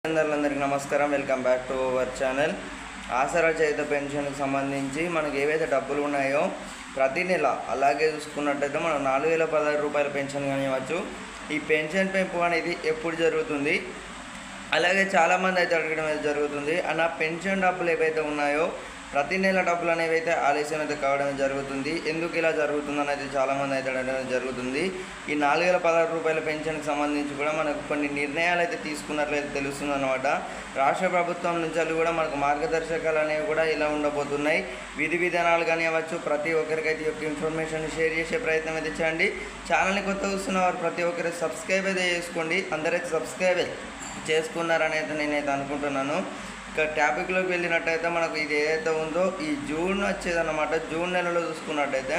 అందరికీ నమస్కారం. Welcome back to our channel. Aasara Cheyutha పెన్షన్కి సంబంధించి మనకి ఏవైతే డబ్బులు ఉన్నాయో ప్రతి నెల అలాగే చూసుకున్నట్టయితే మనం 4016 రూపాయల పెన్షన్ కానివ్వచ్చు. ఈ పెన్షన్ పెంపు అనేది ఎప్పుడు జరుగుతుంది, అలాగే చాలామంది అయితే అడగడం అయితే జరుగుతుంది. అన్న పెన్షన్ డబ్బులు ఏవైతే ఉన్నాయో ప్రతి నెల డబ్బులు అనేవి అయితే ఆలస్యం అయితే కావడం జరుగుతుంది. ఎందుకు ఇలా జరుగుతుందని అయితే చాలామంది అయితే అడగడం జరుగుతుంది. ఈ 4016 రూపాయల పెన్షన్కి సంబంధించి కూడా మనకు కొన్ని నిర్ణయాలు అయితే తీసుకున్నట్లయితే తెలుస్తుంది అనమాట. రాష్ట్ర ప్రభుత్వం నుంచి కూడా మనకు మార్గదర్శకాలు అనేవి కూడా ఇలా ఉండబోతున్నాయి. విధి విధానాలు కానివ్వచ్చు, ప్రతి ఒక్కరికైతే యొక్క ఇన్ఫర్మేషన్ షేర్ చేసే ప్రయత్నం అయితే చేయండి. ఛానల్ని కొత్త చూస్తున్న వారు ప్రతి ఒక్కరికి సబ్స్క్రైబ్ అయితే చేసుకోండి. అందరైతే సబ్స్క్రైబ్ చేసుకున్నారని అయితే నేనైతే అనుకుంటున్నాను. ఇక టాపిక్లోకి వెళ్ళినట్టయితే మనకు ఇది ఏదైతే ఉందో ఈ జూన్ వచ్చేదన్నమాట. జూన్ నెలలో చూసుకున్నట్టయితే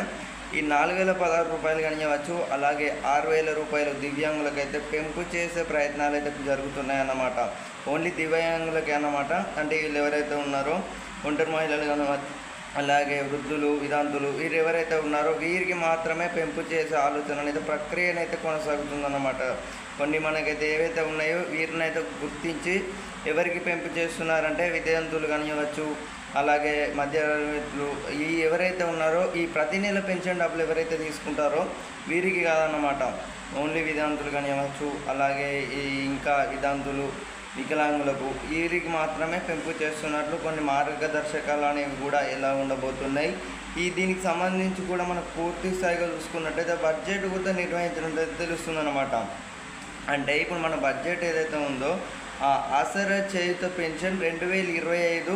ఈ 4016 రూపాయలు కానివ్వచ్చు, అలాగే 6000 రూపాయలు దివ్యాంగులకైతే పెంపు చేసే ప్రయత్నాలు అయితే జరుగుతున్నాయన్నమాట. ఓన్లీ దివ్యాంగులకే అన్నమాట. అంటే వీళ్ళు ఎవరైతే ఉన్నారో ఒంటరి మహిళలు కానివ్వచ్చు, అలాగే వృద్ధులు, విధాంతులు, వీరు ఎవరైతే ఉన్నారో వీరికి మాత్రమే పెంపు చేసే ఆలోచన అనేది ప్రక్రియనైతే కొనసాగుతుందన్నమాట. కొన్ని మనకైతే ఏవైతే ఉన్నాయో వీరినైతే గుర్తించి ఎవరికి పెంపు చేస్తున్నారంటే విద్యార్థులు కానివ్వచ్చు, అలాగే మధ్యతరగతులు, ఈ ఎవరైతే ఉన్నారో ఈ ప్రతి నెల పెన్షన్ డబ్బులు ఎవరైతే తీసుకుంటారో వీరికి కాదన్నమాట. ఓన్లీ విద్యార్థులు కానివ్వచ్చు, అలాగే ఈ ఇంకా విద్యార్థులు, వికలాంగులకు వీరికి మాత్రమే పెంపు చేస్తున్నట్లు కొన్ని మార్గదర్శకాలు అనేవి కూడా ఎలా ఉండబోతున్నాయి. దీనికి సంబంధించి కూడా మనకు పూర్తి స్థాయిగా చూసుకున్నట్టయితే బడ్జెట్ కూడా నిర్వహించినట్లయితే తెలుస్తుందన్నమాట. అంటే ఇప్పుడు మన బడ్జెట్ ఏదైతే ఉందో ఆసరా చేయుత పెన్షన్ 2025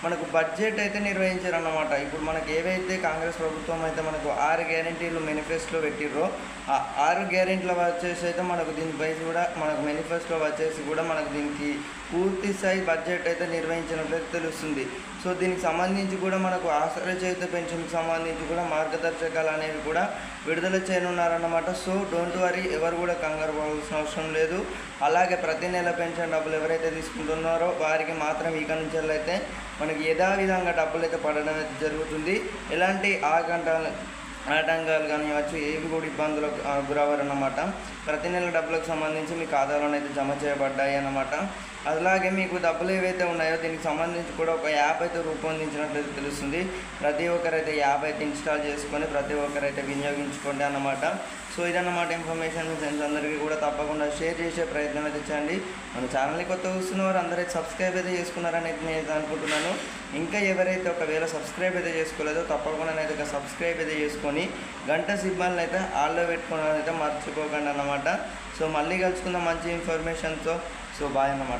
మనకు బడ్జెట్ అయితే నిర్వహించారన్నమాట. ఇప్పుడు మనకు ఏవైతే కాంగ్రెస్ ప్రభుత్వం అయితే మనకు 6 గ్యారెంటీలు మేనిఫెస్టోలో పెట్టిర్రో ఆ 6 గ్యారెంటీలు వచ్చేసి అయితే మనకు దీనిపై కూడా మనకు మేనిఫెస్టో వచ్చేసి కూడా మనకు దీనికి పూర్తి స్థాయి బడ్జెట్ అయితే నిర్వహించినట్లయితే తెలుస్తుంది. సో దీనికి సంబంధించి కూడా మనకు ఆసరా చేయుత పెన్షన్కి సంబంధించి కూడా మార్గదర్శకాలు అనేవి కూడా విడుదల చేయనున్నారన్నమాట. సో డోంట్ వరీ, ఎవరు కూడా కంగారు పడాల్సిన అవసరం లేదు. అలాగే ప్రతి నెల పెన్షన్ డబ్బులు ఎవరైతే తీసుకుంటున్నారో వారికి మాత్రం ఇక నుంచి అయితే మనకి యథావిధంగా డబ్బులు అయితే పడడం అయితే జరుగుతుంది. ఎలాంటి ఆటంకాలు కానివ్వచ్చు ఏవి కూడా ఇబ్బందులకు గురవరన్నమాట. ప్రతి నెల డబ్బులకు సంబంధించి మీ ఖాతాలోనే అయితే జమ చేయబడ్డాయి అన్నమాట. అలాగే మీకు డబ్బులు ఏవైతే ఉన్నాయో దీనికి సంబంధించి కూడా ఒక యాప్ అయితే రూపొందించినట్లయితే తెలుస్తుంది. ప్రతి ఒక్కరైతే యాప్ అయితే ఇన్స్టాల్ చేసుకొని ప్రతి ఒక్కరైతే వినియోగించుకోండి అన్నమాట. సో ఇదన్నమాట ఇన్ఫర్మేషన్. మీ ఫ్రెండ్స్ అందరికీ కూడా తప్పకుండా షేర్ చేసే ప్రయత్నం అయితే చేయండి. మన ఛానల్ని కొత్త చూస్తున్న వారు అందరైతే సబ్స్క్రైబ్ అయితే చేసుకున్నారని అయితే నేను అనుకుంటున్నాను. ఇంకా ఎవరైతే ఒకవేళ సబ్స్క్రైబ్ అయితే చేసుకోలేదో తప్పకుండా అయితే సబ్స్క్రైబ్ అయితే చేసుకొని గంట సింబల్ని అయితే ఆల్లో పెట్టుకోవడం అయితే మర్చిపోకండి అన్నమాట. సో మళ్ళీ కలుసుకుందాం మంచి ఇన్ఫర్మేషన్తో. సో బాయ్ అన్నమాట.